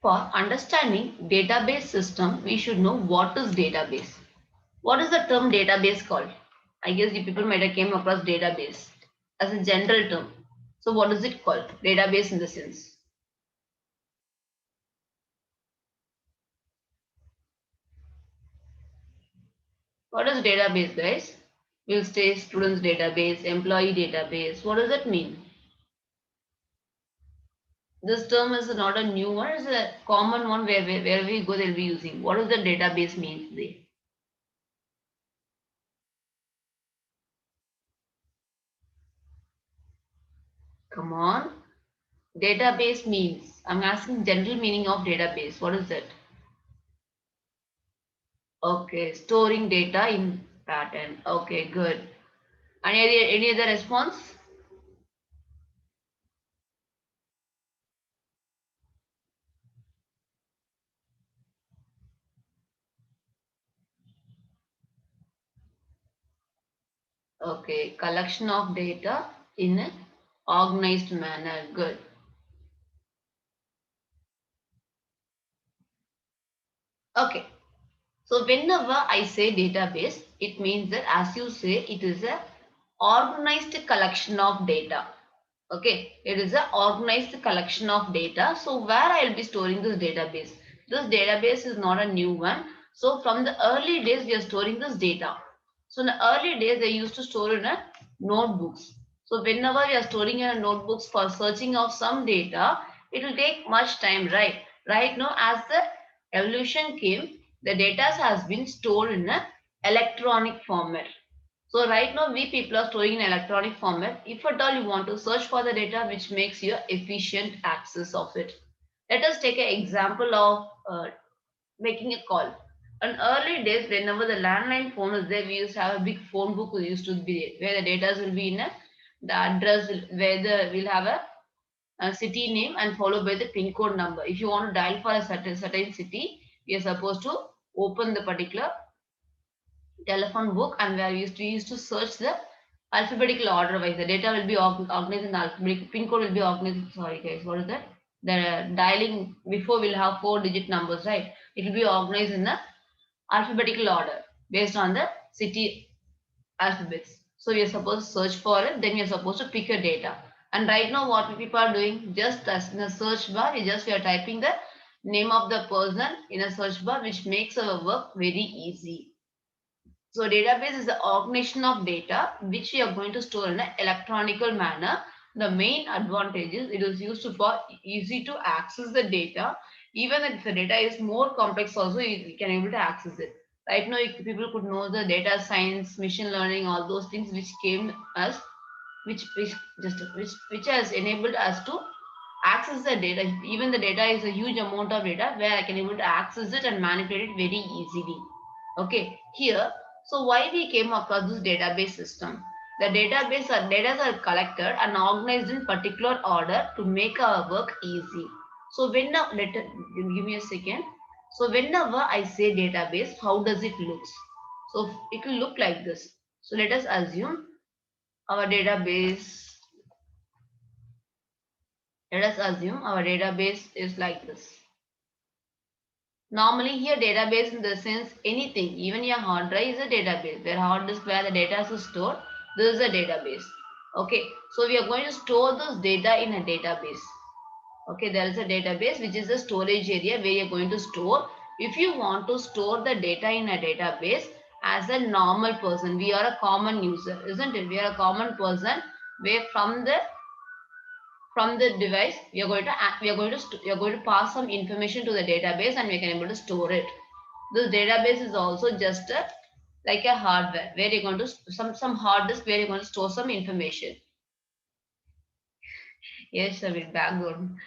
For understanding database system, we should know what is database. What is the term database called? I guess you people might have came across database as a general term. So what is it called? Database in the sense. What is database, guys? We'll say students database, employee database. What does that mean? This term is not a new one, it's a common one where we go, they'll be using. What does the database mean today? Come on. Database means, I'm asking general meaning of database. What is that? Okay, storing data in pattern. Okay, good. Any other response? Okay, collection of data in an organized manner. Good. Okay, so whenever I say database, it means that as you say, it is a organized collection of data. Okay, it is a organized collection of data. So where I will be storing this database? This database is not a new one. So from the early days, we are storing this data. So in the early days, they used to store in a notebooks. So whenever we are storing in a notebooks for searching of some data, it will take much time, right? Right now, as the evolution came, the data has been stored in a electronic format. So right now we people are storing in electronic format. If at all you want to search for the data which makes you efficient access of it. Let us take an example of making a call. In early days, whenever the landline phone is there, we used to have a big phone book used to be there, where the data will be in the address where we'll have a city name and followed by the pin code number. If you want to dial for a certain city, we are supposed to open the particular telephone book and we used to search the alphabetical order wise. The data will be organized in the alphabetical pin code will be organized. Sorry guys, what is that? The dialing before will have 4-digit numbers, right? It will be organized in the alphabetical order based on the city alphabets. So we are supposed to search for it, then we are supposed to pick your data. And right now, what people are doing, just as in a search bar, we are typing the name of the person in a search bar, which makes our work very easy. So database is the organization of data which we are going to store in an electronical manner. The main advantage is it is used for easy to access the data. Even if the data is more complex also, you can able to access it. Right now, people could know the data science, machine learning, all those things which came as which has enabled us to access the data. Even the data is a huge amount of data where I can able to access it and manipulate it very easily. Okay, here, so why we came across this database system? The database or data are collected and organized in particular order to make our work easy. So give me a second. So whenever I say database, how does it look? So it will look like this. So let us assume our database. Let us assume our database is like this. Normally here database in the sense anything, even your hard drive is a database. Where hard disk where the data is stored, this is a database. Okay, so we are going to store this data in a database. Okay, there is a database which is a storage area where you're going to store. If you want to store the data in a database as a normal person, we are a common user, isn't it? We are a common person where from the device we are going to pass some information to the database and we can able to store it. This database is also just like a hardware where you're going to some hard disk where you're going to store some information. Yes, I mean background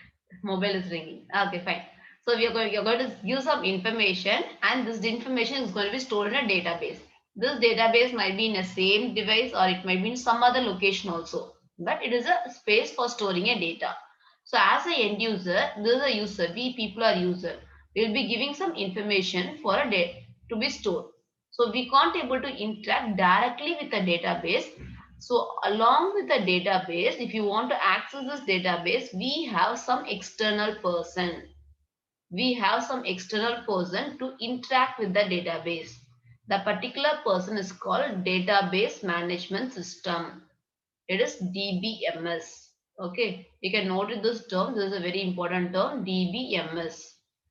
mobile is ringing. Okay, fine. So you're going to use some information and this information is going to be stored in a database. This database might be in a same device or it might be in some other location also. But it is a space for storing a data. So as a end user, this is a user. We people are user. We will be giving some information for a data to be stored. So we can't able to interact directly with the database. So along with the database, if you want to access this database, we have some external person. we have some external person to interact with the database. The particular person is called Database Management System. It is DBMS. Okay, you can note this term. This is a very important term. DBMS,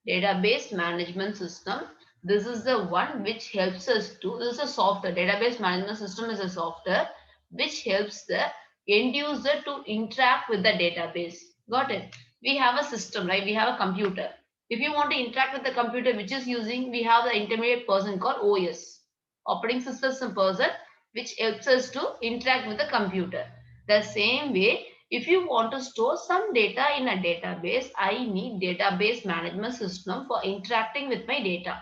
Database Management System. This is the one which helps us to. This is a software. Database Management System is a software which helps the end user to interact with the database. Got it? We have a system, right? We have a computer. If you want to interact with the computer which is using, we have the intermediate person called OS, operating system person, which helps us to interact with the computer. The same way, if you want to store some data in a database, I need database management system for interacting with my data.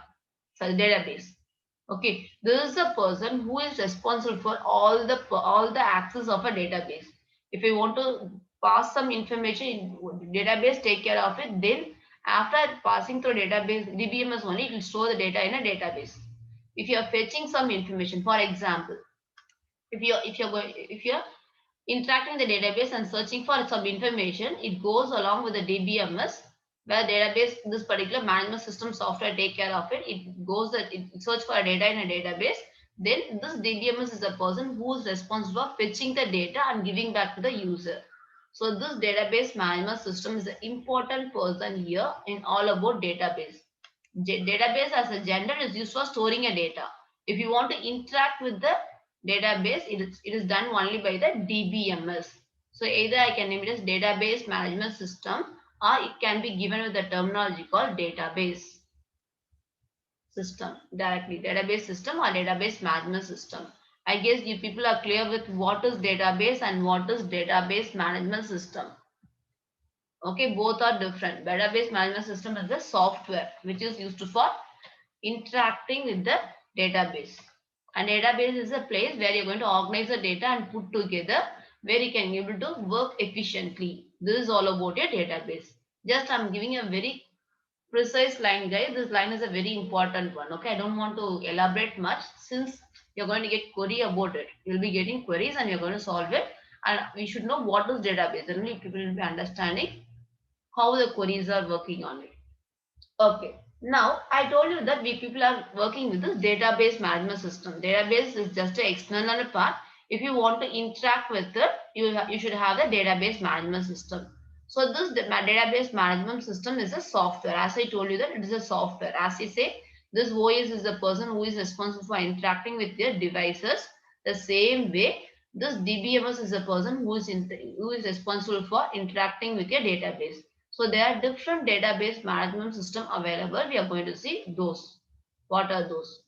So database. Okay, this is the person who is responsible for all the access of a database. If you want to pass some information, database take care of it. Then after passing through database, DBMS only it will store the data in a database. If you are fetching some information, for example, if you're interacting the database and searching for some information, it goes along with the DBMS, where database, this particular management system software take care of it. It goes that it search for a data in a database. Then this DBMS is the person who is responsible for fetching the data and giving back to the user. So this database management system is an important person here in all about database. Database as a gender is used for storing a data. If you want to interact with the database, it is done only by the DBMS. So either I can name it as database management system, or it can be given with the terminology called database system directly, database system or database management system. I guess you people are clear with what is database and what is database management system. Okay, both are different. Database management system is the software which is used for interacting with the database. And database is a place where you're going to organize the data and put together, where you can be able to work efficiently. This is all about your database. Just I'm giving a very precise line, guys. This line is a very important one. Okay, I don't want to elaborate much since you're going to get query about it. You'll be getting queries and you're going to solve it. And we should know what is database. Then people will be understanding how the queries are working on it. Okay. Now, I told you that we people are working with this database management system. Database is just an external part. If you want to interact with it, you should have the database management system. So this database management system is a software. As I told you that it is a software. As I say, this OS is the person who is responsible for interacting with their devices. The same way, this DBMS is a person who is responsible for interacting with your database. So there are different database management system available. We are going to see those. What are those?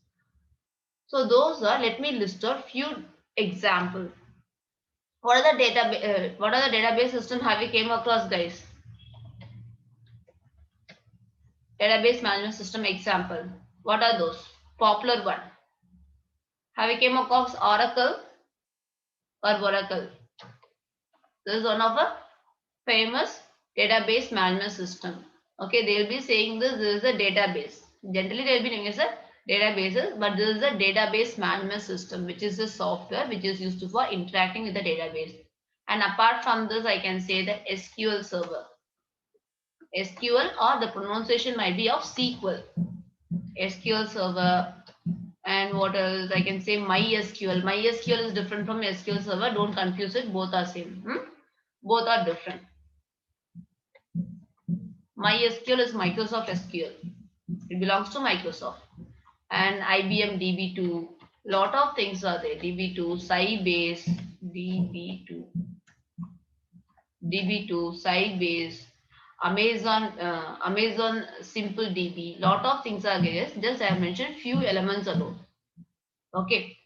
So those are, let me list a few examples. What are the database system have you came across, guys? Database management system example. What are those? Popular one. Have you came across Oracle or Oracle? This is one of the famous database management system. Okay, they will be saying this is a database. Generally, they will be naming as a databases, but this is a database management system, which is a software which is used for interacting with the database. And apart from this, I can say the SQL server. SQL, or the pronunciation might be of SQL. SQL server. And what else? I can say MySQL. MySQL is different from SQL server. Don't confuse it. Both are same. Both are different. MySQL is Microsoft SQL. It belongs to Microsoft. And IBM DB2. Lot of things are there. DB2, Sybase, DB2, Sybase, Amazon Simple DB. Lot of things are there. Just I have mentioned few elements alone. Okay.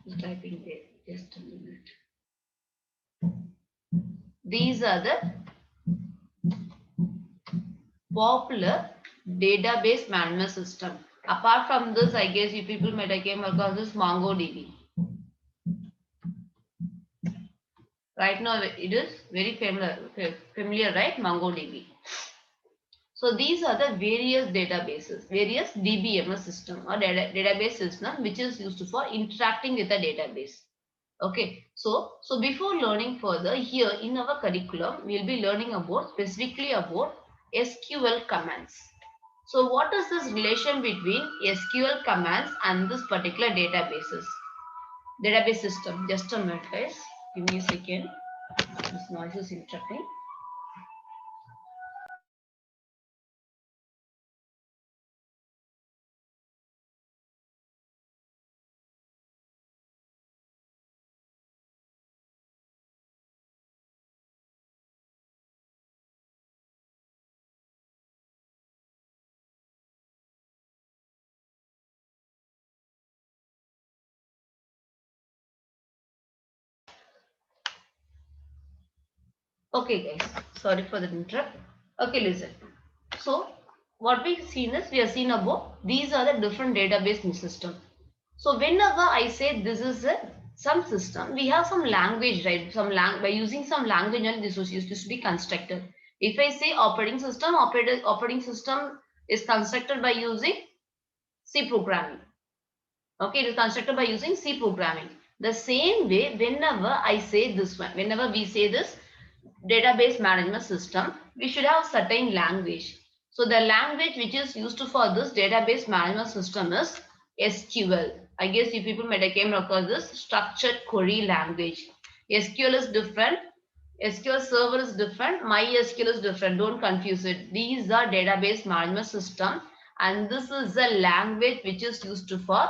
Just typing there. Just a minute. These are the popular database management system. Apart from this, I guess you people might have came across this MongoDB. Right now, it is very familiar, right? MongoDB. So these are the various databases, various DBMS system or database system which is used for interacting with the database. Okay, so before learning further, here in our curriculum, we'll be learning about specifically about SQL commands. So what is this relation between SQL commands and this particular database system? Just a minute, guys. Give me a second. This noise is interrupting. Okay, guys. Sorry for the interrupt. Okay, listen. So what we've seen is we have seen about these are the different database system. So whenever I say this is some system, we have some language, right? By using some language, and this was used to be constructed. If I say operating system is constructed by using C programming. Okay, it is constructed by using C programming. The same way, whenever I say this one, whenever we say this database management system, we should have certain language. So the language which is used for this database management system is SQL. I guess you people might have came across this structured query language. SQL is different. SQL Server is different. MySQL is different. Don't confuse it. These are database management system, and this is the language which is used for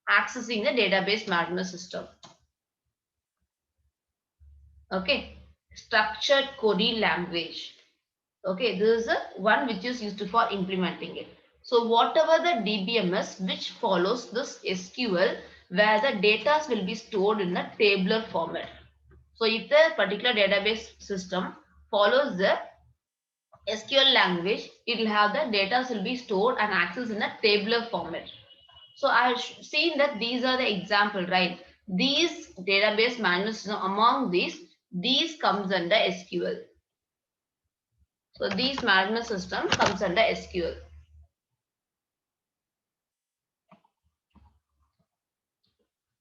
accessing the database management system. Okay, structured query language. Okay, this is a one which is used for implementing it. So whatever the DBMS which follows this SQL, where the data will be stored in a tabular format. So if the particular database system follows the SQL language, it will have the data will be stored and accessed in a tabular format. So I've seen that these are the example, right? These database management system, among these comes under SQL. So these management system comes under SQL.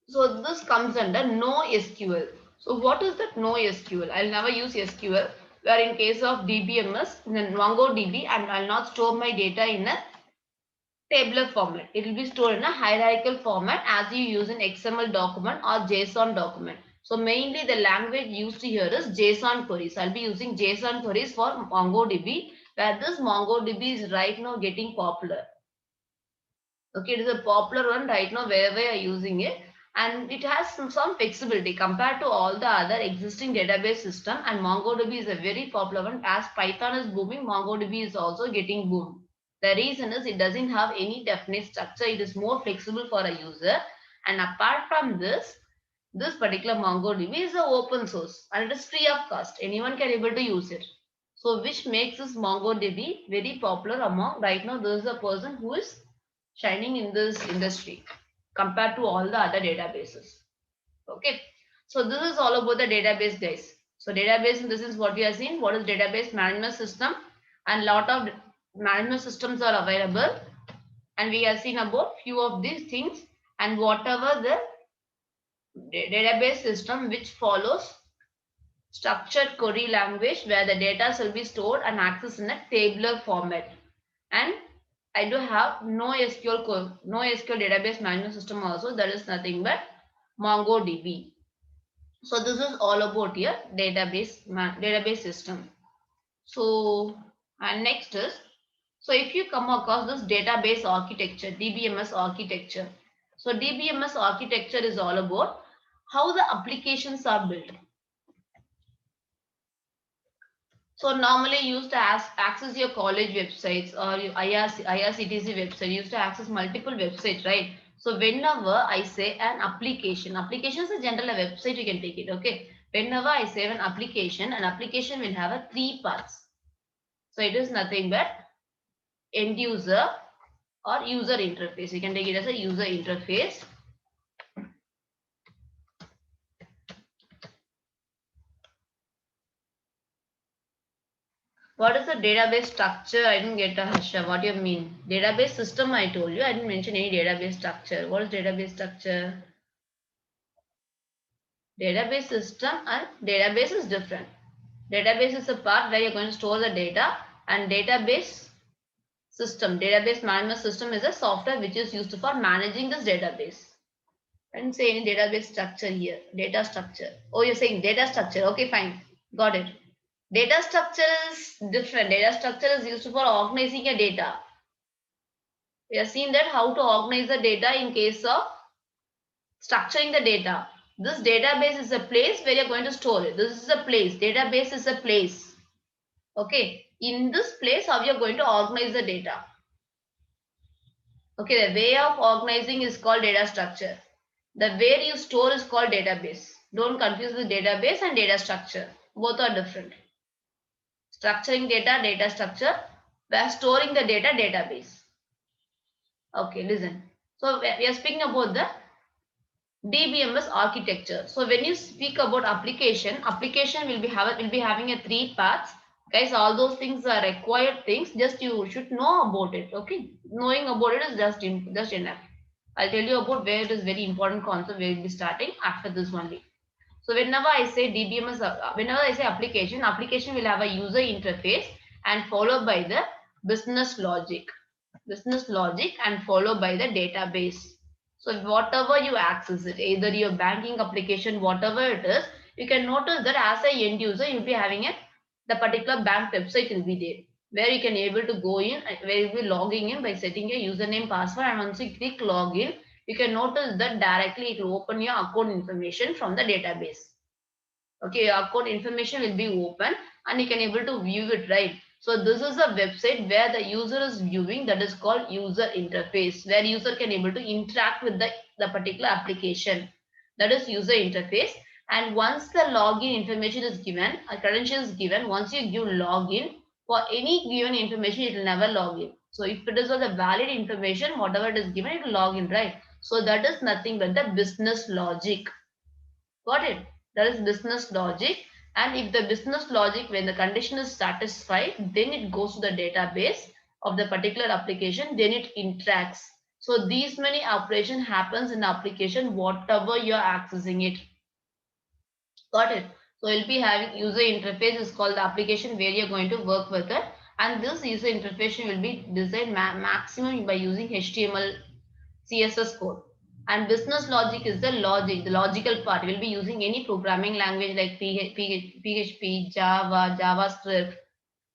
So this comes under NoSQL. So what is that NoSQL? I'll never use SQL, where in case of DBMS, in MongoDB, and I'll not store my data in a tabular format. It will be stored in a hierarchical format as you use an XML document or JSON document. So mainly the language used here is JSON queries. I'll be using JSON queries for MongoDB, where this MongoDB is right now getting popular. Okay, it is a popular one right now wherever you are using it, and it has some flexibility compared to all the other existing database system, and MongoDB is a very popular one. As Python is booming, MongoDB is also getting boom. The reason is it doesn't have any definite structure. It is more flexible for a user, and apart from this particular MongoDB is an open source and it is free of cost. Anyone can able to use it. So which makes this MongoDB very popular among right now. There is a person who is shining in this industry compared to all the other databases. Okay, so this is all about the database, guys. So database, this is what we are seeing. What is database management system? And lot of management systems are available, and we have seen about few of these things. And whatever the database system which follows structured query language, where the data will be stored and accessed in a tabular format. And I do have NoSQL database management system also. That is nothing but MongoDB. So this is all about your database system. So and next is, so if you come across this database architecture, DBMS architecture. So DBMS architecture is all about how the applications are built. So normally you used to access your college websites or your IRCTC website. You used to access multiple websites, right? So whenever I say an application is a general website, you can take it, okay? Whenever I say an application will have a three parts. So it is nothing but end user or user interface. You can take it as a user interface. What is the database structure? I didn't get a Harsha. What do you mean? Database system, I told you. I didn't mention any database structure. What is database structure? Database system and database is different. Database is a part where you're going to store the data, and database system, database management system is a software which is used for managing this database. And say any database structure here, data structure. Oh, you're saying data structure. Okay, fine. Got it. Data structure is different. Data structure is used for organizing a data. We have seen that how to organize the data in case of structuring the data. This database is a place where you're going to store it. This is a place. Database is a place. Okay. In this place, how you're going to organize the data. Okay. The way of organizing is called data structure. The where you store is called database. Don't confuse with database and data structure. Both are different. Structuring data, data structure. Where storing the data, database. Okay, listen. So we are speaking about the DBMS architecture. So when you speak about application, application will be having a 3 parts. Guys, all those things are required things. Just you should know about it. Okay, knowing about it is just enough. I'll tell you about where it is very important concept. We will be starting after this only. So whenever I say DBMS, whenever I say application, application will have a user interface and followed by the business logic and followed by the database. So whatever you access it, either your banking application, whatever it is, you can notice that as a end user, you'll be having the particular bank website will be there, where you can able to go in, where you'll be logging in by setting a username, password, and once you click login, you can notice that directly it will open your account information from the database. Okay, your account information will be open and you can able to view it, right? So this is a website where the user is viewing, that is called user interface, where user can able to interact with the particular application, that is user interface. And once the login information is given, a credential is given, once you give login for any given information, it will never log in. So if it is the valid information, whatever it is given, it will log in, right? So that is nothing but the business logic. Got it? That is business logic. And if the business logic, when the condition is satisfied, then it goes to the database of the particular application, then it interacts. So these many operation happens in the application, whatever you're accessing it. Got it? So you'll be having user interface is called the application where you're going to work with it. And this user interface will be designed maximum by using HTML, CSS code. And business logic is the logical part. We'll be using any programming language like PHP, Java, JavaScript,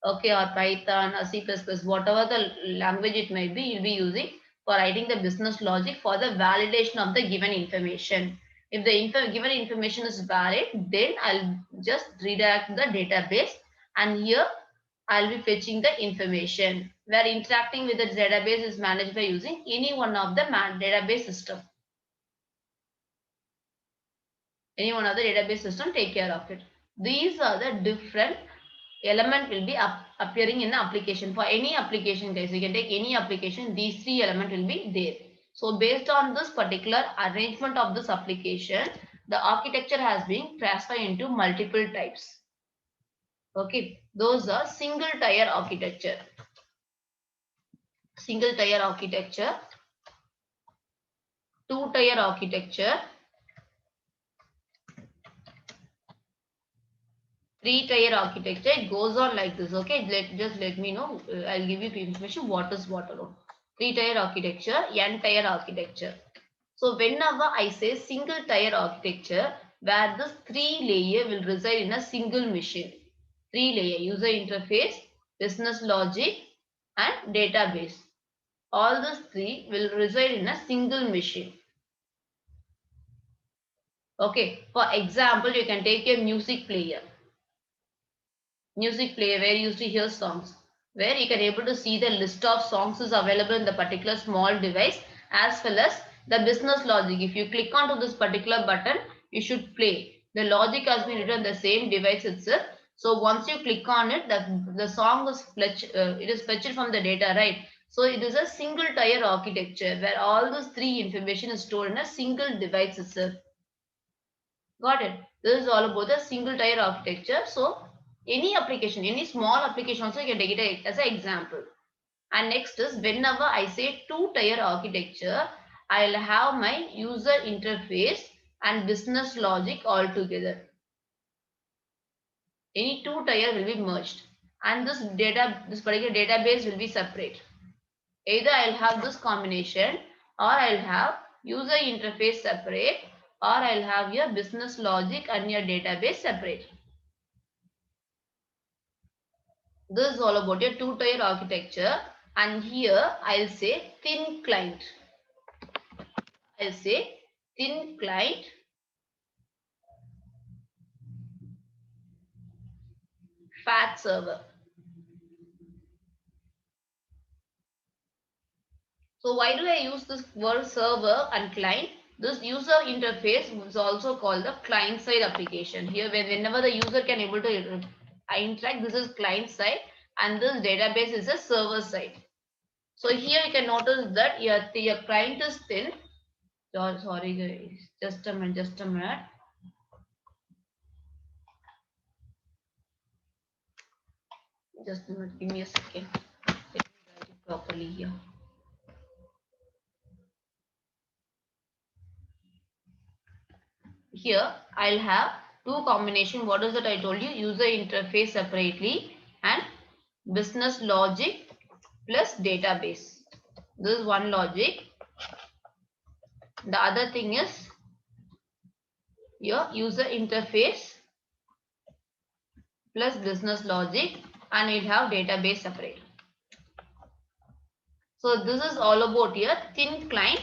okay, or Python or C++, whatever the language it may be, you'll be using for writing the business logic for the validation of the given information. If the given information is valid, then I'll just redirect the database, and here I'll be fetching the information. Where interacting with the database is managed by using any one of the database system. Any one of the database system take care of it. These are the different element will be appearing in the application. For any application, guys, you can take any application, these 3 elements will be there. So based on this particular arrangement of this application, the architecture has been classified into multiple types. Okay, those are single tier architecture. Single tier architecture, 2 tier architecture, 3 tier architecture. It goes on like this. Okay, just let me know. I'll give you information what is what alone. 3 tier architecture, n tier architecture. So whenever I say single tier architecture, where this 3 layer will reside in a single machine. 3 layer: user interface, business logic, and database. All these 3 will reside in a single machine. Okay, for example, you can take a music player. Music player where you used to hear songs, where you can able to see the list of songs is available in the particular small device, as well as the business logic. If you click onto this particular button, you should play. The logic has been written on the same device itself. So once you click on it, the song is fetched from the data, right? So it is a single tier architecture where all those 3 information is stored in a single device itself. Got it? This is all about the single tier architecture. So any application, any small application also, you can take it as an example. And next is, whenever I say 2 tier architecture, I'll have my user interface and business logic all together. Any two tier will be merged, and this particular database will be separate. Either I'll have this combination, or I'll have user interface separate, or I'll have your business logic and your database separate. This is all about your two-tier architecture, and here I'll say thin client. I'll say thin client, fat server. So why do I use this word server and client? This user interface is also called the client side application. Here, whenever the user can able to interact, this is client side, and this database is a server side. So here you can notice that your client is thin. Oh, sorry guys, just a minute, just a minute. Just a minute, give me a second. Let me write it properly here. Here I'll have two combination. What is that I told you? User interface separately and business logic plus database. This is one logic. The other thing is your user interface plus business logic, and it have database separate. So this is all about your thin client,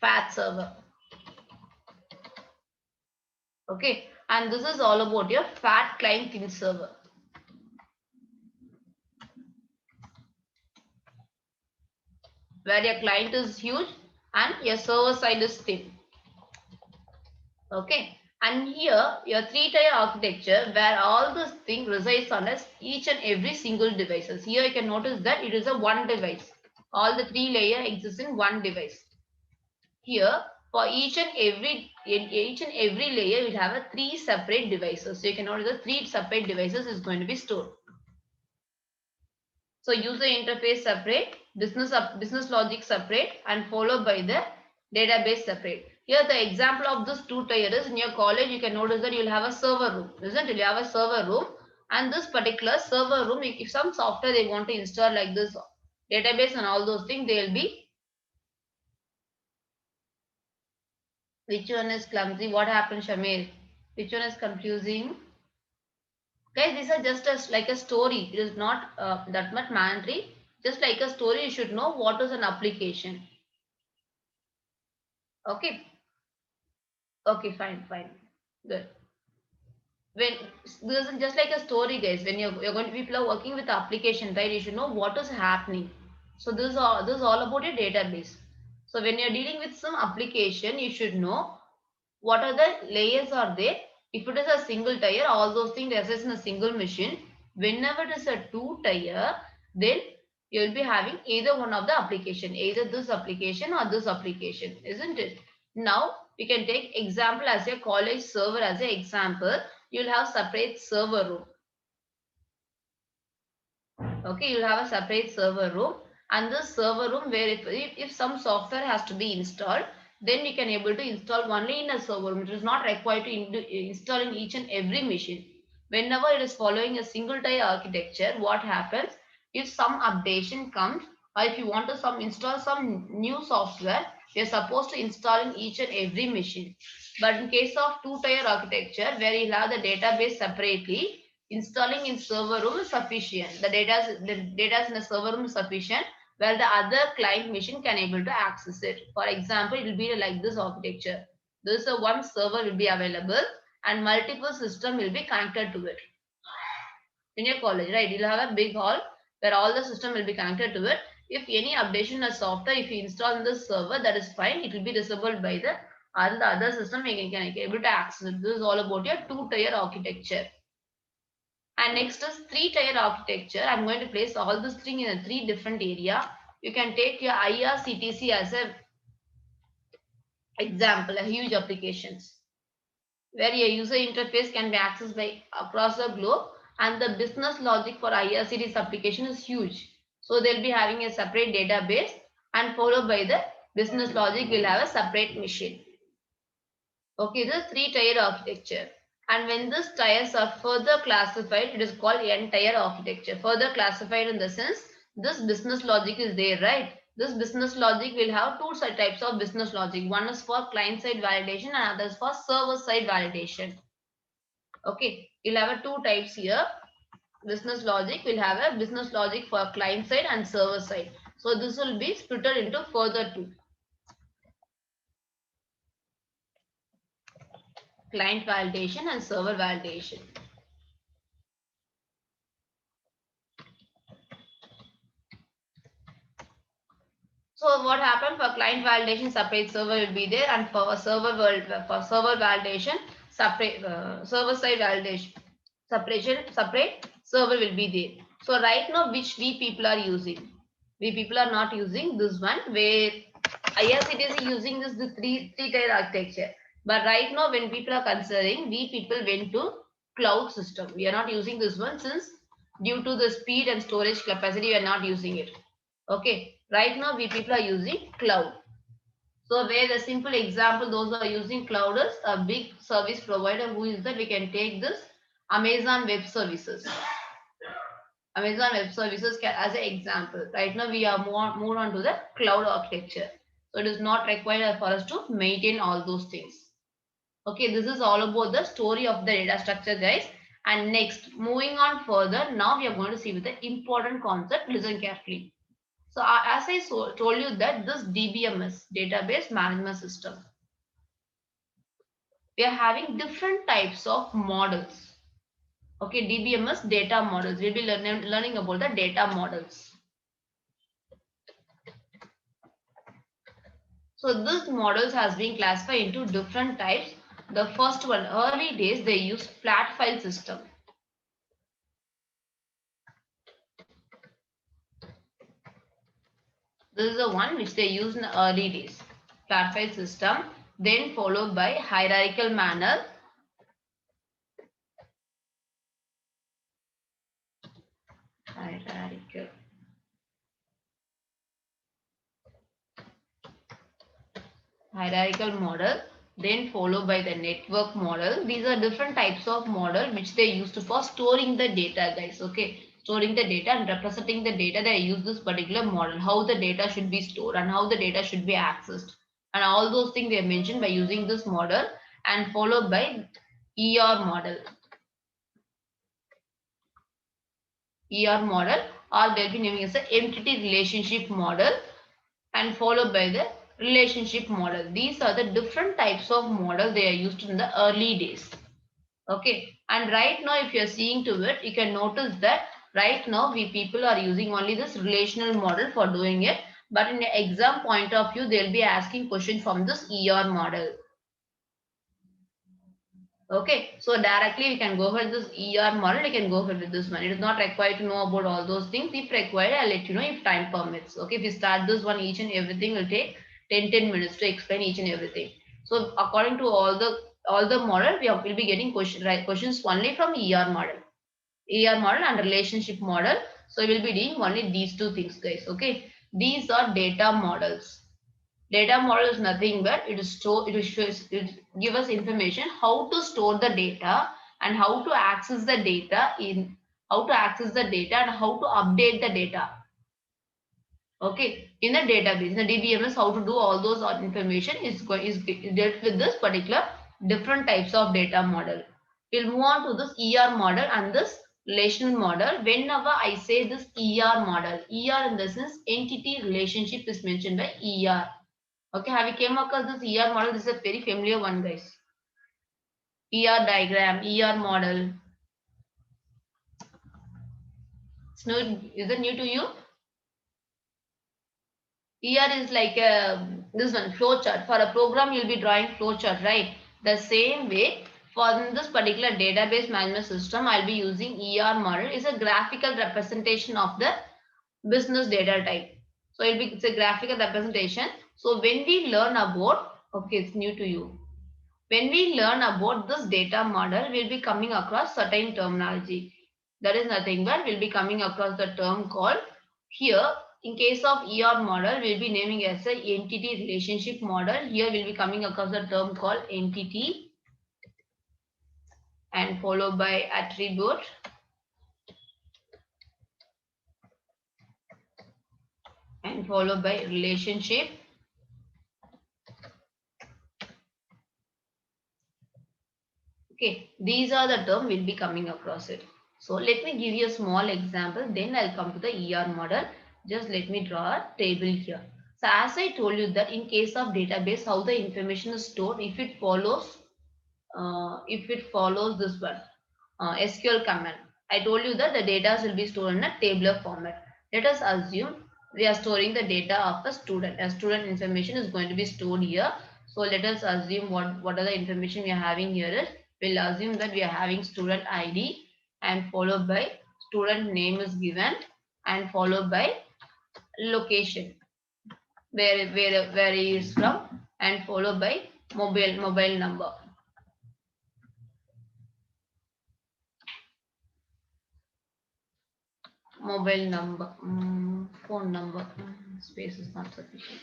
fat server. Okay, and this is all about your fat client, thin server. Where your client is huge and your server side is thin. Okay, and here your three-tier architecture where all this thing resides on each and every single devices. Here you can notice that it is a one device. All the three layer exist in one device. Here for each and every layer you will have a three separate devices. So you can notice the three separate devices is going to be stored. So user interface separate, business logic separate, and followed by the database separate. Here the example of this two tier is in your college. You can notice that you will have a server room, isn't it? You have a server room, and this particular server room, if some software they want to install like this database and all those things, they will be. Which one is clumsy? What happened, Shamir? Which one is confusing? Guys, these are just like a story. It is not that much mandatory. Just like a story, you should know what is an application. Okay. Okay, fine, fine. Good. When this is just like a story, guys. When you're going to people are working with the application, right? You should know what is happening. So this is all about your database. So when you're dealing with some application, you should know what are the layers are there. If it is a single tier, all those things exist in a single machine. Whenever it is a two tier, then you will be having either one of the application, either this application or this application, isn't it? Now we can take example as a college server as an example. You will have separate server room. Okay, you'll have a separate server room, and this server room where if some software has to be installed, then you can able to install only in a server room. It is not required to install in each and every machine. Whenever it is following a single tier architecture, what happens if some updation comes, or if you want to install some new software, you're supposed to install in each and every machine. But in case of two tier architecture where you have the database separately, installing in server room is sufficient. The data in the server room is sufficient, where the other client machine can able to access it. For example, it will be like this architecture. This one server will be available and multiple system will be connected to it. In your college, right? You'll have a big hall where all the system will be connected to it. If any updation or software, if you install in this server, that is fine. It will be disabled by the other system. You can able to access it. This is all about your two-tier architecture. And next is three-tier architecture. I'm going to place all these things in a three different area. You can take your IRCTC as a example, a huge applications where your user interface can be accessed by across the globe, and the business logic for IRCTC application is huge. So they'll be having a separate database and followed by the Business logic will have a separate machine. Okay, this three-tier architecture. And when these tiers are further classified, it is called n-tier architecture. Further classified in the sense, this business logic is there, right? This business logic will have two types of business logic. One is for client-side validation and others for server-side validation. Okay, you'll have a two types here. Business logic will have a business logic for client-side and server-side. So this will be split into further two. Client validation and server validation. So what happened for client validation, separate server will be there, and for server validation, separate server side validation separate server will be there. So right now, which we people are using? We people are not using this one, where IRCTC is using this the three-tier architecture. But right now, when people are considering, we people went to cloud system. We are not using this one since due to the speed and storage capacity, we are not using it. Okay, right now we people are using cloud. So where the simple example, those who are using cloud is a big service provider. Who is that? We can take this Amazon Web Services. Amazon Web Services as an example. Right now we are moved on to the cloud architecture. So it is not required for us to maintain all those things. Okay, this is all about the story of the data structure, guys. And next, moving on further, now we are going to see with the important concept. Listen carefully. So as I told you that this DBMS, database management system, we are having different types of models. Okay, DBMS data models. We'll be learning about the data models. So this models has been classified into different types. The first one, early days, they used flat file system. This is the one which they used in the early days. Flat file system, then followed by hierarchical manner. Hierarchical model, then followed by the network model. These are different types of model which they used for storing the data, guys. Okay, storing the data and representing the data, they use this particular model, how the data should be stored and how the data should be accessed, and all those things they mentioned by using this model, and followed by ER model. ER model, or they'll be naming as an entity relationship model, and followed by the relationship model. These are the different types of model they are used in the early days. Okay, and right now if you are seeing to it, you can notice that right now we people are using only this relational model for doing it, but in the exam point of view, they'll be asking question from this ER model. Okay, so directly we can go for this ER model, you can go for this one. It is not required to know about all those things. If required, I'll let you know if time permits. Okay, if you start this one, each and everything will take 10 minutes to explain each and everything. So according to all the model, will be getting questions only from ER model. ER model and relationship model. So we will be doing only these two things, guys. Okay, these are data models. Data model is nothing but it give us information how to store the data and how to access the data and how to update the data. Okay, in the database, in the DBMS, how to do all those information is dealt with this particular different types of data model. We'll move on to this ER model and this relational model. Whenever I say this ER model, ER in the sense entity relationship is mentioned by ER. Okay, have you came across this ER model? This is a very familiar one, guys. ER diagram, ER model. It's new, is it new to you? ER is like this one, flow chart. For a program, you'll be drawing flow chart, right? The same way, for this particular database management system, I'll be using ER model. It's a graphical representation of the business data type. So it's a graphical representation. So when we learn about, okay, it's new to you. When we learn about this data model, we'll be coming across certain terminology. That is nothing but we'll be coming across the term called here. In case of ER model, we'll be naming as a entity relationship model. Here we'll be coming across a term called entity and followed by attribute and followed by relationship. Okay, these are the term we'll be coming across it. So let me give you a small example, then I'll come to the ER model. Just let me draw a table here. So as I told you that in case of database, how the information is stored if it follows this one SQL command. I told you that the data will be stored in a tabular format. Let us assume we are storing the data of a student. A student information is going to be stored here. So let us assume what are the information we are having here is, we'll assume that we are having student ID and followed by student name is given and followed by location where he is from and followed by mobile number. Phone number, space is not sufficient.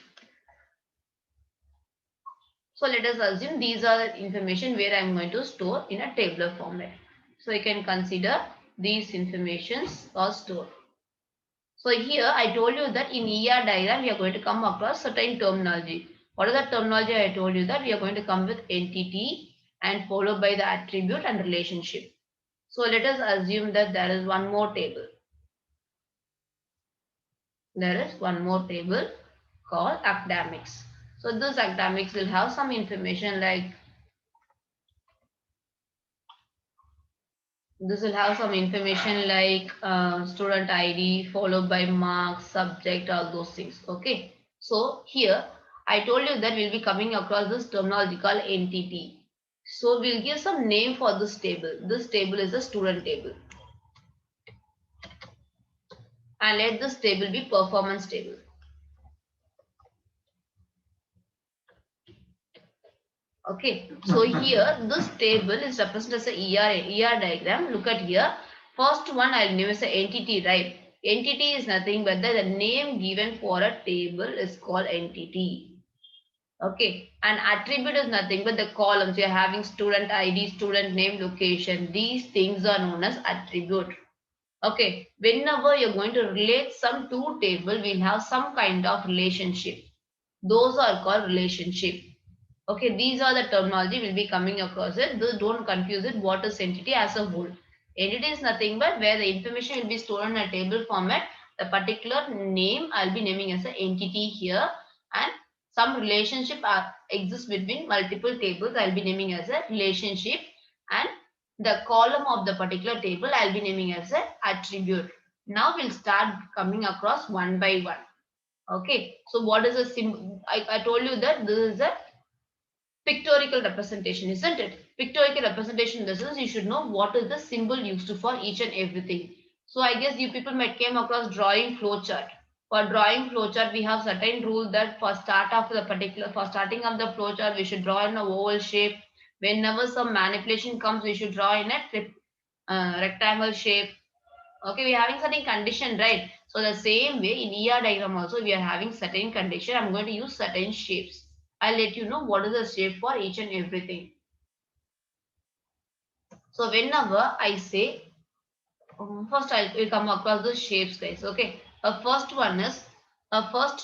So let us assume these are the information where I am going to store in a tabular format. So you can consider these informations are stored. So here I told you that in ER diagram we are going to come across certain terminology. What is the terminology? I told you that we are going to come with entity and followed by the attribute and relationship. So let us assume that there is one more table. There is one more table called academics. So this academics will have some information like student ID followed by marks, subject, all those things. Okay. So here I told you that we'll be coming across this terminology called entity. So we'll give some name for this table. This table is a student table. And let this table be performance table. Okay, so here this table is represented as a ER diagram. Look at here. First one I'll name as an entity, right? Entity is nothing but the name given for a table is called entity. Okay, and attribute is nothing but the columns. You're having student ID, student name, location. These things are known as attribute. Okay, whenever you're going to relate some two table, we'll have some kind of relationship. Those are called relationship. Okay, these are the terminology we'll be coming across it. Don't confuse it. What is entity as a whole? Entity is nothing but where the information will be stored in a table format. The particular name I'll be naming as an entity here, and some relationship exists between multiple tables. I'll be naming as a relationship, and the column of the particular table I'll be naming as an attribute. Now we'll start coming across one by one. Okay, so what is a I told you that this is a pictorial representation, isn't it? Pictorial representation in the sense you should know what is the symbol used for each and everything. So I guess you people might came across drawing flowchart. For drawing flowchart, we have certain rule that for starting of the flowchart, we should draw in a oval shape. Whenever some manipulation comes, we should draw in a rectangle shape. Okay, we are having certain condition, right? So the same way in ER diagram also we are having certain condition. I'm going to use certain shapes. I'll let you know what is the shape for each and everything. So whenever I say, first will come across the shapes, guys. Okay, a first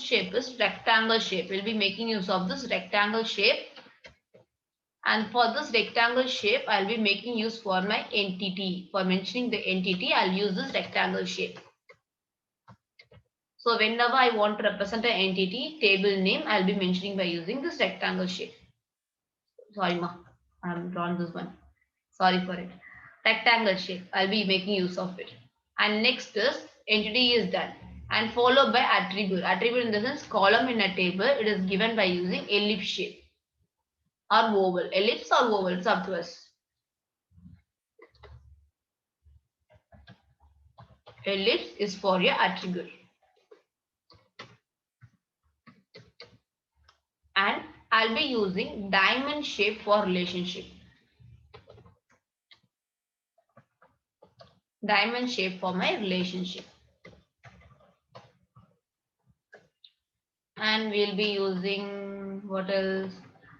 shape is rectangle shape. We'll be making use of this rectangle shape. And for this rectangle shape, I'll be making use for my entity. For mentioning the entity, I'll use this rectangle shape. So whenever I want to represent an entity, table name, I'll be mentioning by using this rectangle shape. Sorry, ma, I'm drawn this one. Sorry for it. Rectangle shape, I'll be making use of it. And next is entity is done. And followed by attribute. Attribute in the sense column in a table, it is given by using ellipse shape or oval. Ellipse or oval, it's up to us. Ellipse is for your attribute. And I'll be using diamond shape for relationship. Diamond shape for my relationship. and we'll be using what else?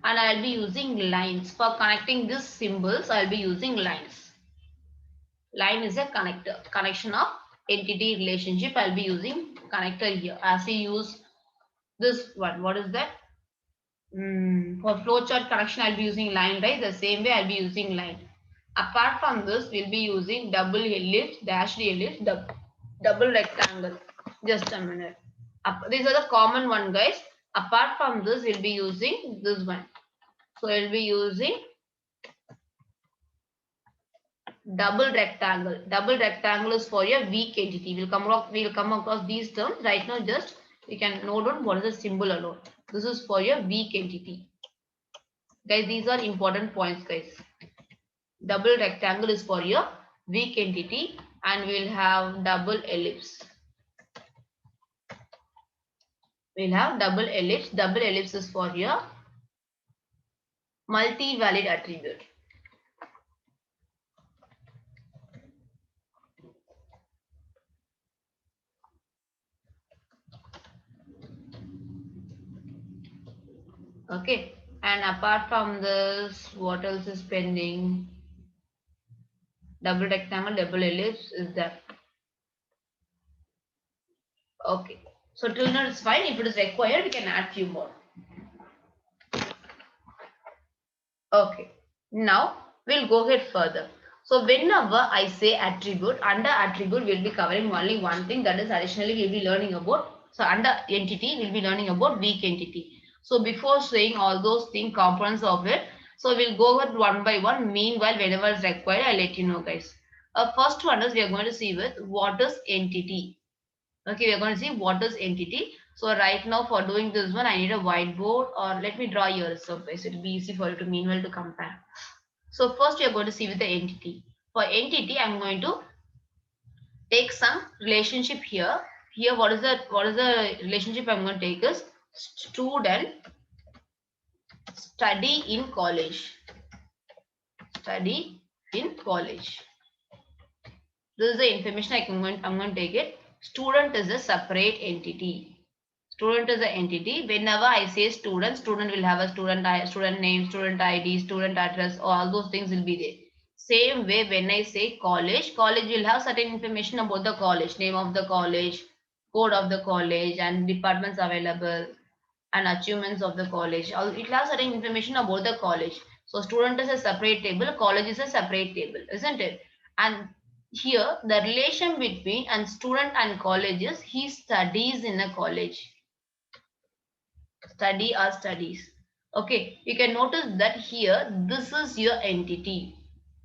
And I'll be using lines for connecting these symbols. I'll be using lines. Line is a connector, connection of entity relationship. I'll be using connector here as we use this one. What is that? For flowchart connection, I'll be using line, right? The same way I'll be using line. Apart from this, we'll be using double ellipse, dashed ellipse, double rectangle. Just a minute. These are the common one, guys. Apart from this, we'll be using this one. So we'll be using double rectangle. Double rectangle is for your weak entity. We'll come across these terms. Right now, just you can note down what is the symbol alone. This is for your weak entity. Guys, these are important points, guys. Double rectangle is for your weak entity, and we'll have double ellipse. We'll have double ellipse. Double ellipse is for your multi-valid attribute. Okay, and apart from this, what else is pending? Double rectangle, double ellipse is that. Okay, so till now it's fine. If it is required, we can add few more. Okay, now we'll go ahead further. So whenever I say attribute, under attribute we'll be covering only one thing, that is additionally we'll be learning about, so under entity we'll be learning about weak entity. So before saying all those things, components of it, so we'll go ahead one by one. Meanwhile, whenever it's required, I'll let you know, guys. First one is we are going to see with what is entity. Okay, we are going to see what is entity. So right now for doing this one, I need a whiteboard, or let me draw your surface. It will be easy for you to meanwhile to compare. So first we are going to see with the entity. For entity, I'm going to take some relationship here. Here, what is the relationship I'm going to take is student study in college. Study in college. This is the information I'm going to take it. Student is a separate entity. Student is an entity. Whenever I say student, student will have a student name, student ID, student address, all those things will be there. Same way when I say college, college will have certain information about the college, name of the college, code of the college, and departments available, and achievements of the college. It will have certain information about the college. So student is a separate table, college is a separate table, isn't it? And here the relation between and student and college is he studies in a college. Study or studies. Okay, you can notice that here this is your entity.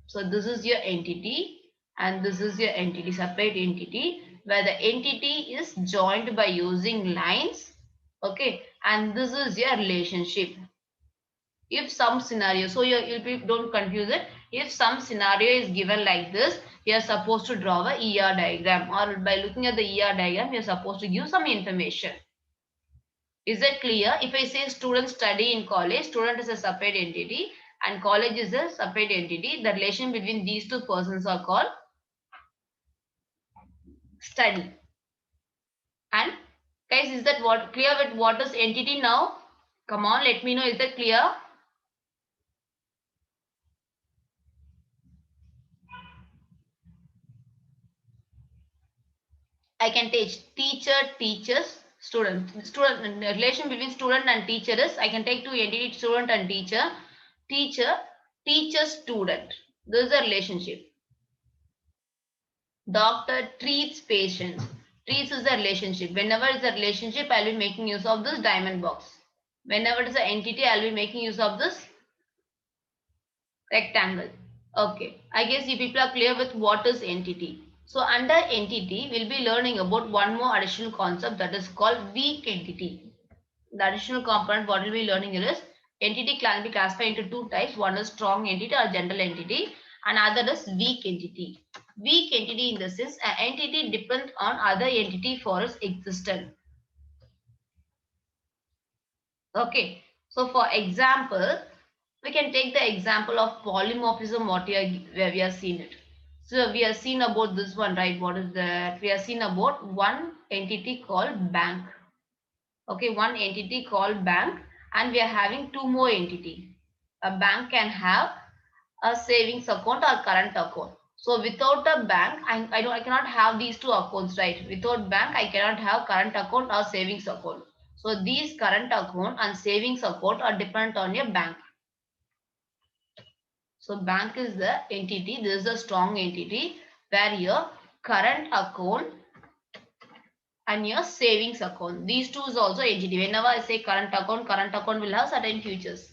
So this is your entity and this is your entity, separate entity, where the entity is joined by using lines. Okay, and this is your relationship. If some scenario, so don't confuse it. If some scenario is given like this, you are supposed to draw a ER diagram, or by looking at the ER diagram, you are supposed to give some information. Is that clear? If I say students study in college, student is a separate entity and college is a separate entity. The relation between these two persons are called study. And guys, is that what clear with what is entity now? Come on, let me know. Is that clear? I can teach teacher, teachers, student. Student relation between student and teacher is I can take two entity, student and teacher. Teacher, teacher, student. This is a relationship. Doctor treats patients. Treats is a relationship. Whenever it's a relationship, I'll be making use of this diamond box. Whenever it's an entity, I'll be making use of this rectangle. Okay. I guess you people are clear with what is entity. So under entity, we'll be learning about one more additional concept that is called weak entity. The additional component what we'll be learning here is entity can be classified into two types. One is strong entity or general entity, and other is weak entity. Weak entity in the sense an entity depends on other entity for its existence. Okay, so for example, we can take the example of polymorphism where we have seen it. So we have seen about this one, right? What is that? We have seen about one entity called bank. Okay, one entity called bank, and we are having two more entity. A bank can have a savings account or current account. So without a bank, I cannot have these two accounts, right? Without bank, I cannot have current account or savings account. So these current account and savings account are dependent on your bank. So bank is the entity. This is a strong entity where your current account and your savings account. These two is also entity. Whenever I say current account will have certain features.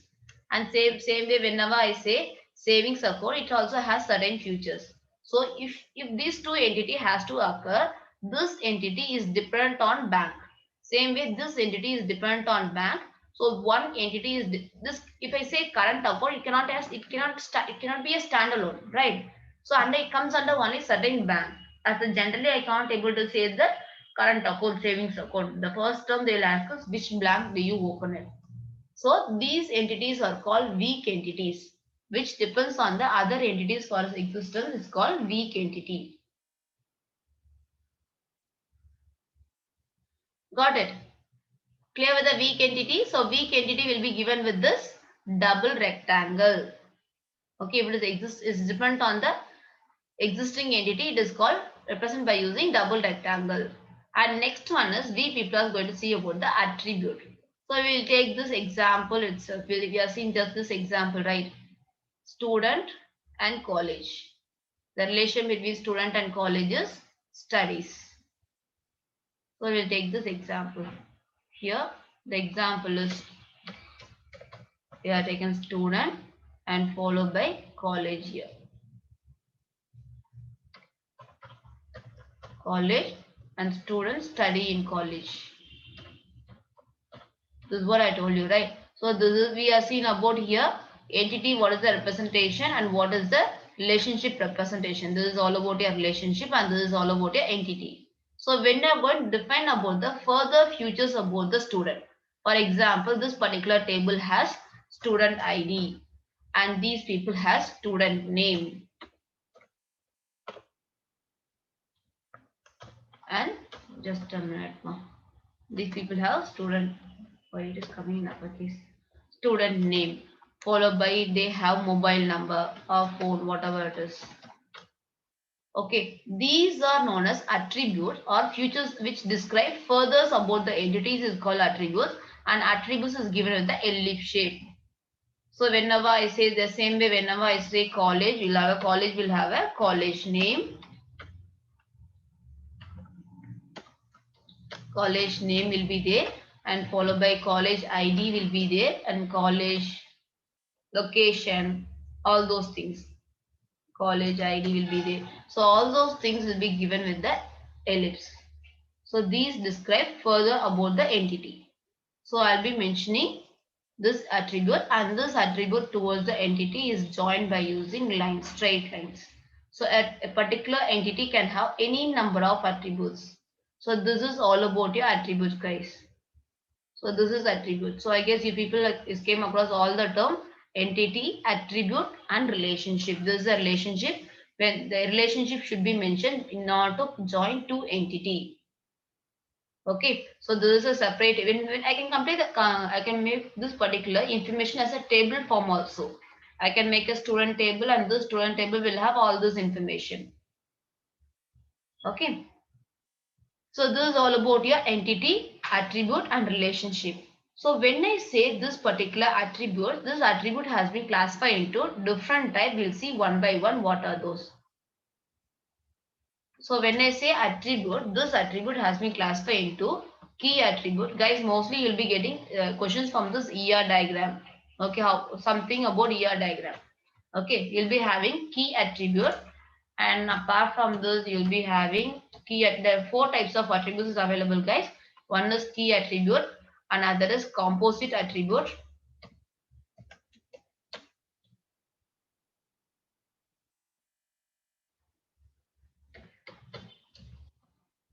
And same way whenever I say savings account, it also has certain features. So if these two entity has to occur, this entity is dependent on bank. Same way this entity is dependent on bank. So one entity is this. If I say current account, it cannot be a standalone, right? So under it comes under only certain bank. As a generally, I can't able to say that current account, savings account. The first term they will ask us which blank do you open it. So these entities are called weak entities, which depends on the other entities for its existence is called weak entity. Got it? Clear with the weak entity? So weak entity will be given with this double rectangle. Okay, if it is dependent on the existing entity, it is called represent by using double rectangle. And next one is we people are going to see about the attribute. So we will take this example itself. We are seeing just this example, right? Student and college. The relation between student and college is studies. So we will take this example. Here the example is we are taken student and followed by college here. College and students study in college. This is what I told you, right? So this is we are seeing about here entity, what is the representation and what is the relationship representation. This is all about your relationship and this is all about your entity. So when you are going to define about the further features about the student. For example, this particular table has student ID and these people has student name and just a minute now. These people have student, why it is coming in uppercase, student name followed by they have mobile number or phone, whatever it is. Okay, these are known as attributes or features which describe further about the entities is called attributes, and attributes is given with the ellipse shape. So whenever I say the same way, whenever I say college, we'll have a college, will have a college name. College name will be there and followed by college ID will be there and college location, all those things. College ID will be there. So all those things will be given with the ellipse. So these describe further about the entity. So I'll be mentioning this attribute and this attribute towards the entity is joined by using lines, straight lines. So a particular entity can have any number of attributes. So this is all about your attributes, guys. So this is attribute. So I guess you people came across all the term entity, attribute and relationship. This is a relationship when the relationship should be mentioned in order to join two entity. Okay, so this is a separate. When I can complete the, I can make this particular information as a table form also. I can make a student table and this student table will have all this information. Okay. So this is all about your entity, attribute and relationship. So when I say this particular attribute, this attribute has been classified into different type. We'll see one by one what are those. So when I say attribute, this attribute has been classified into key attribute. Guys, mostly you'll be getting questions from this ER diagram. Okay, how something about ER diagram. Okay, you'll be having key attribute, and apart from this, you'll be having there are four types of attributes available, guys. One is key attribute, another is composite attribute,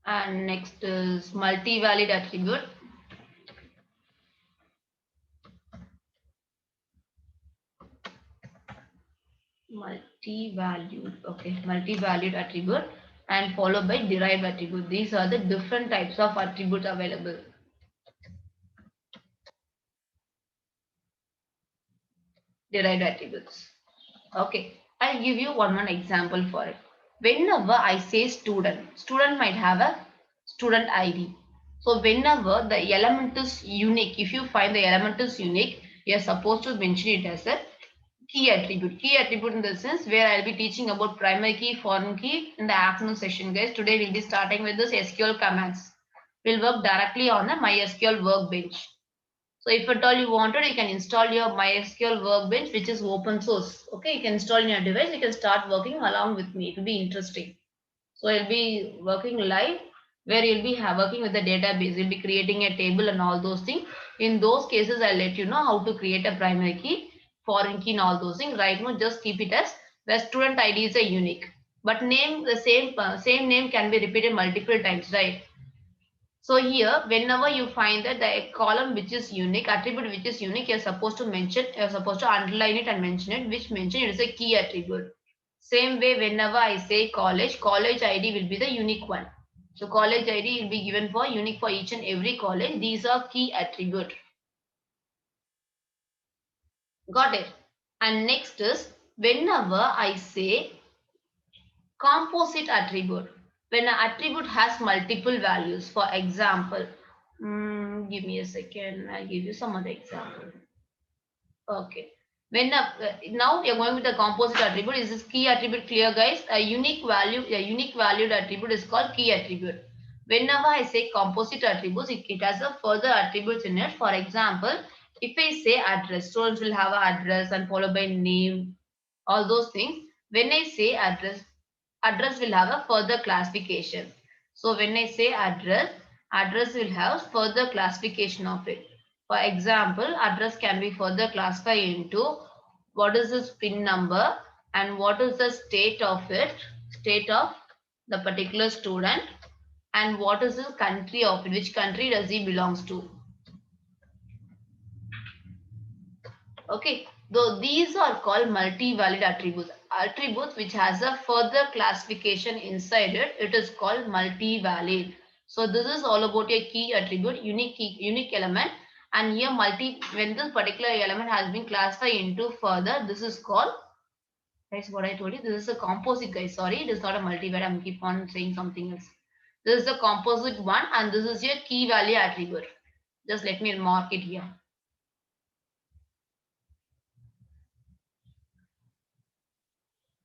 and next is multi-valid attribute. Multi-valued attribute and followed by derived attribute. These are the different types of attributes available. derived attributes. Okay, I'll give you one example for it. Whenever I say student, student might have a student ID. So whenever the element is unique, if you find the element is unique, you are supposed to mention it as a key attribute. Key attribute in the sense where I'll be teaching about primary key, foreign key in the afternoon session, guys. Today we'll be starting with this SQL commands. We'll work directly on the MySQL workbench. So if at all you wanted, you can install your MySQL workbench, which is open source. Okay, you can install in your device. You can start working along with me. It will be interesting. So you'll be working live where you'll be working with the database. You'll be creating a table and all those things. In those cases, I'll let you know how to create a primary key, foreign key and all those things. Right now, just keep it as where student ID is a unique. But name the same name can be repeated multiple times, right? So here, whenever you find that the column which is unique, attribute which is unique, you're supposed to mention, you're supposed to underline it and mention it, which mention it is a key attribute. Same way, whenever I say college, college ID will be the unique one. So college ID will be given for unique for each and every college. These are key attribute. Got it? And next is whenever I say composite attribute. When an attribute has multiple values, for example, give me a second, I'll give you some other example. Okay. Now you're going with the composite attribute. Is this key attribute clear, guys? A unique valued attribute is called key attribute. Whenever I say composite attributes, it has a further attributes in it. For example, if I say address, students will have an address and followed by name, all those things. When I say address, address will have a further classification. So when I say address, address will have further classification of it. For example, address can be further classified into what is its PIN number and what is the state of it, state of the particular student, and what is the country of it, which country does he belongs to. Okay, though these are called multi-valid attributes. Attributes which has a further classification inside it, it is called multi-valid. So this is all about a key attribute, unique element, and here when this particular element has been classified into further, this is called, that's what I told you. This is a composite, guys. Sorry, it is not a multi-valid. I'm keep on saying something else. This is a composite one, and this is your key value attribute. Just let me mark it here.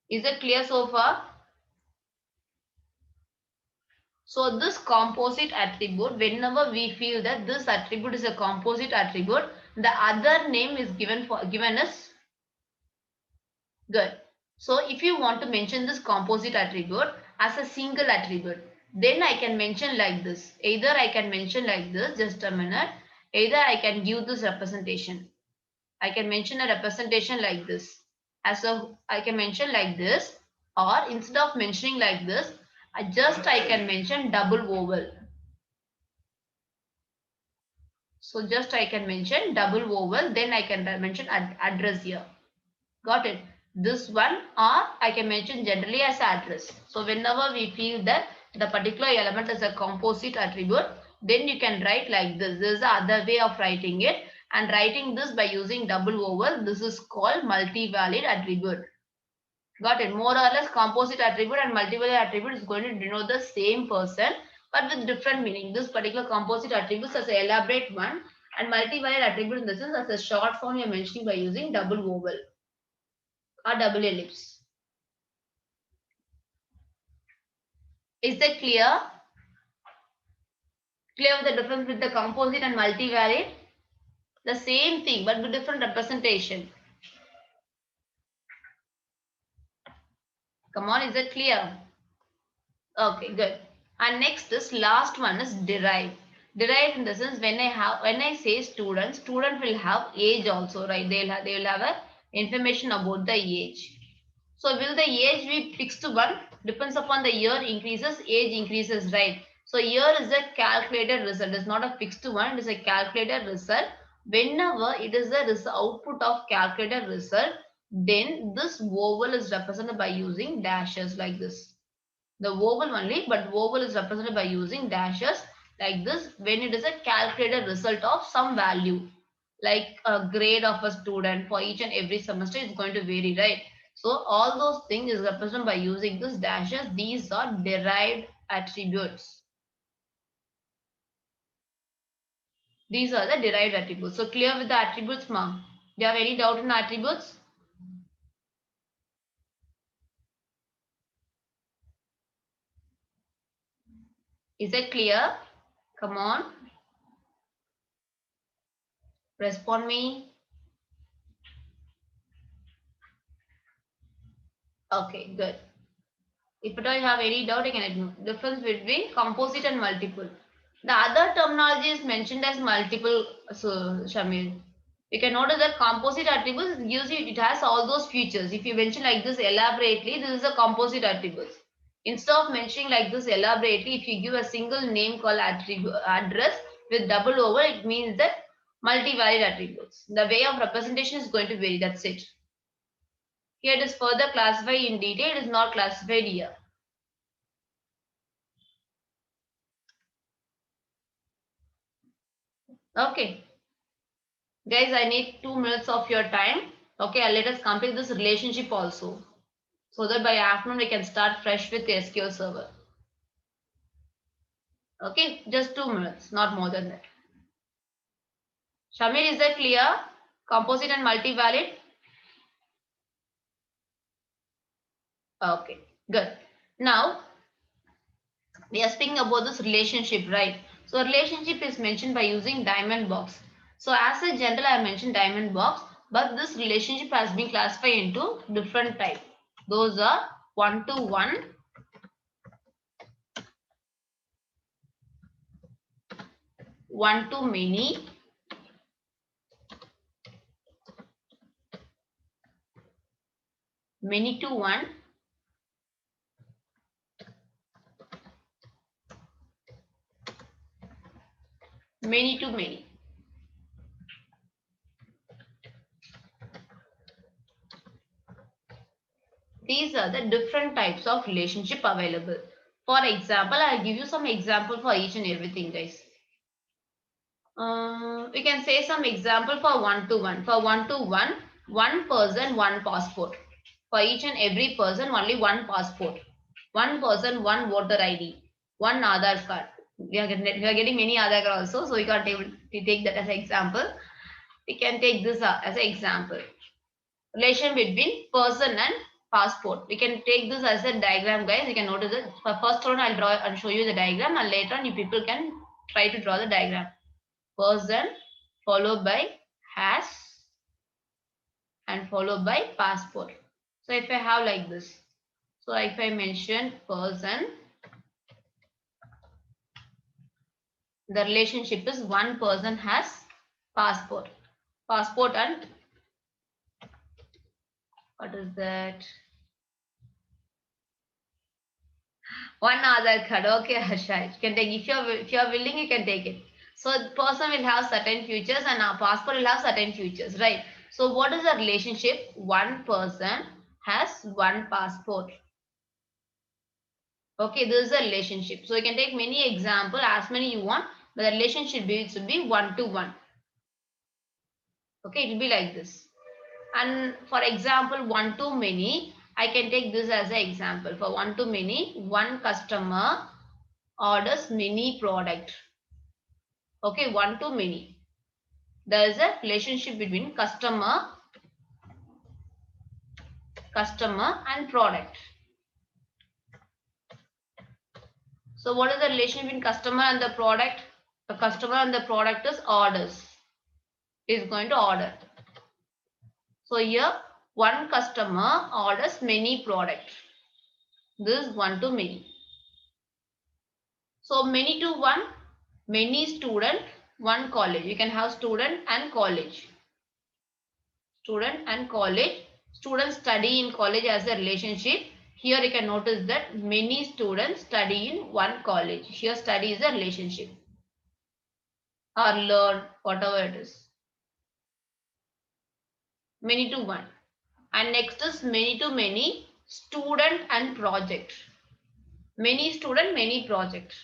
Is it clear so far? So this composite attribute, whenever we feel that this attribute is a composite attribute, the other name is given as good. So if you want to mention this composite attribute as a single attribute, then I can mention like this. Either I can mention like this, just a minute. Either I can give this representation. I can mention a representation like this. I can mention like this, or instead of mentioning like this, I can mention double vowel. So just I can mention double vowel, then I can mention address here. Got it? This one, or I can mention generally as address. So whenever we feel that the particular element is a composite attribute, then you can write like this. This is the other way of writing it. And writing this by using double vowel, this is called multi-valid attribute. Got it? More or less composite attribute and multi-valid attribute is going to denote the same person, but with different meaning. This particular composite attribute as an elaborate one, and multi-valid attribute in the sense as a short form you're mentioning by using double vowel or double ellipse. Is that clear? Clear with the difference with the composite and multi-valid? The same thing but with different representation. Come on, is that clear? Okay, good. And next is last one is derive. Derive in the sense when I say student, student will have age also, right? They will have a information about the age. So will the age be fixed to one? Depends upon the year increases, age increases, right? So here is a calculated result. It's not a fixed one, it is a calculated result. Whenever it is the output of calculated result, then this vowel is represented by using dashes like this. The vowel only, but vowel is represented by using dashes like this when it is a calculated result of some value. like a grade of a student for each and every semester is going to vary, right? So all those things is represented by using this dashes. These are derived attributes. These are the derived attributes. So clear with the attributes, ma'am? Do you have any doubt in attributes? Is it clear? Come on, respond me. Okay, good. If at all you have any doubt, you can ignore. Difference between composite and multiple. The other terminology is mentioned as multiple, so Shamil. You can notice that composite attributes gives you, it has all those features. If you mention like this elaborately, this is a composite attributes. Instead of mentioning like this elaborately, if you give a single name called attribute address with double over, it means that multivariate attributes. The way of representation is going to vary. That's it. Here it is further classified in detail. It is not classified here. Okay. Guys, I need 2 minutes of your time. Okay, let us complete this relationship also. So that by afternoon we can start fresh with the SQL Server. Okay, just 2 minutes, not more than that. Shamir, is that clear? Composite and multivalid? Okay, good. Now, we are speaking about this relationship, right? So, relationship is mentioned by using diamond box. So, as a general, I mentioned diamond box, but this relationship has been classified into different type. Those are one-to-one, one-to-many, many-to-one, many-to-many. These are the different types of relationship available. For example, I'll give you some example for each and everything, guys. We can say some example for one-to-one. For one-to-one, one person, one passport. For each and every person, only one passport. One person, one voter ID. One Aadhaar card. We are getting many Aadhaar card also, so we can't take that as an example. We can take this as an example. Relation between person and passport. We can take this as a diagram, guys. You can notice it. For first one, I'll draw and show you the diagram, and later on, you people can try to draw the diagram. Person followed by has and followed by passport. So if I have like this, so if I mention person, the relationship is one person has passport. Passport and what is that? One Aadhaar card. Okay, Harsha. You can take if you're willing, you can take it. So the person will have certain features and our passport will have certain features, right? So what is the relationship? One person has one passport. Okay, this is a relationship. So you can take many example, as many you want, but the relationship should be one-to-one. Okay, it will be like this. And for example, one-to-many, I can take this as an example. For one-to-many, one customer orders many product. Okay, one-to-many. There is a relationship between customer and product. So what is the relation between customer and the product? The customer and the product is orders. Is going to order. So here one customer orders many products. This is one-to-many. So many to one, many student, one college. You can have student and college. Student and college. Students study in college as a relationship. Here you can notice that many students study in one college. Here study is a relationship. Or learn, whatever it is. Many to one. And next is many to many, student and project. Many student, many project.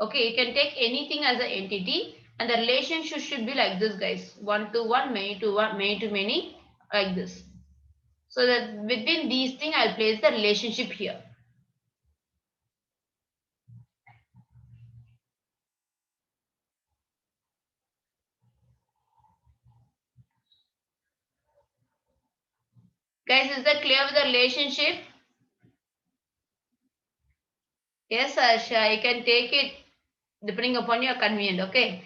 Okay, you can take anything as an entity. And the relationship should be like this, guys. One to one, many to one, many to many, like this. So that between these things, I'll place the relationship here. Guys, is that clear with the relationship? Yes, Asha, you can take it depending upon your convenience, okay?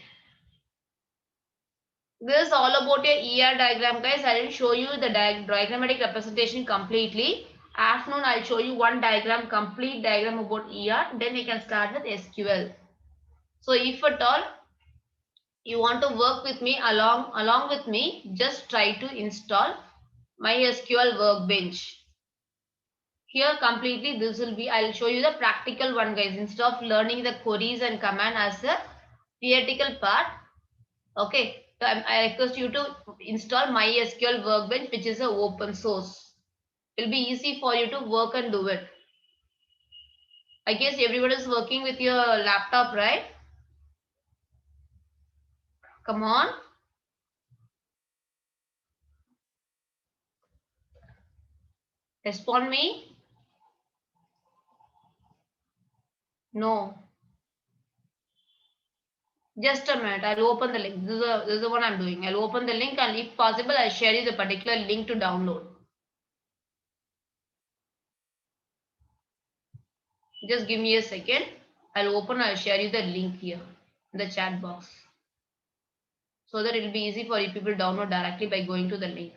This is all about your ER diagram, guys. I will show you the diagrammatic representation completely. Afternoon, I'll show you one diagram, complete diagram about ER. Then we can start with SQL. So if at all you want to work with me along with me, just try to install MySQL Workbench. Here completely this will be, I'll show you the practical one, guys. Instead of learning the queries and command as a theoretical part, okay, so I request you to install MySQL Workbench, which is a open source. It will be easy for you to work and do it. I guess everyone is working with your laptop, right? Come on. Respond me. No. Just a minute. I'll open the link. This is the one I'm doing. I'll open the link and if possible, I'll share you the particular link to download. Just give me a second. I'll share you the link here in the chat box. So that it will be easy for you people to download directly by going to the link.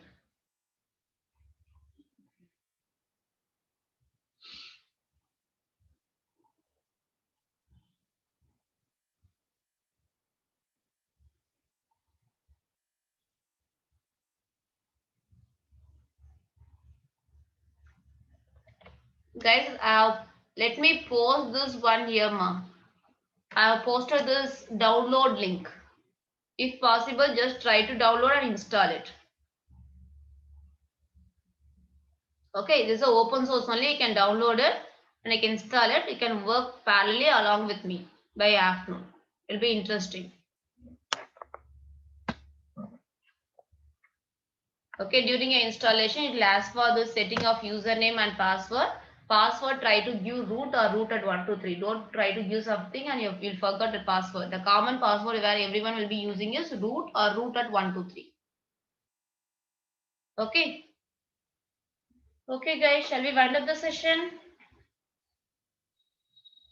Guys, let me post this one here, ma. I have posted this download link. If possible, just try to download and install it. Okay, this is an open source only. You can download it and you can install it. You can work parallelly along with me by afternoon. It'll be interesting. Okay, during your installation, it will ask for the setting of username and password. Password, try to give root or root at 123. Don't try to give something and you'll forget the password. The common password where everyone will be using is root or root at 123. Okay. Okay, guys, shall we wind up the session?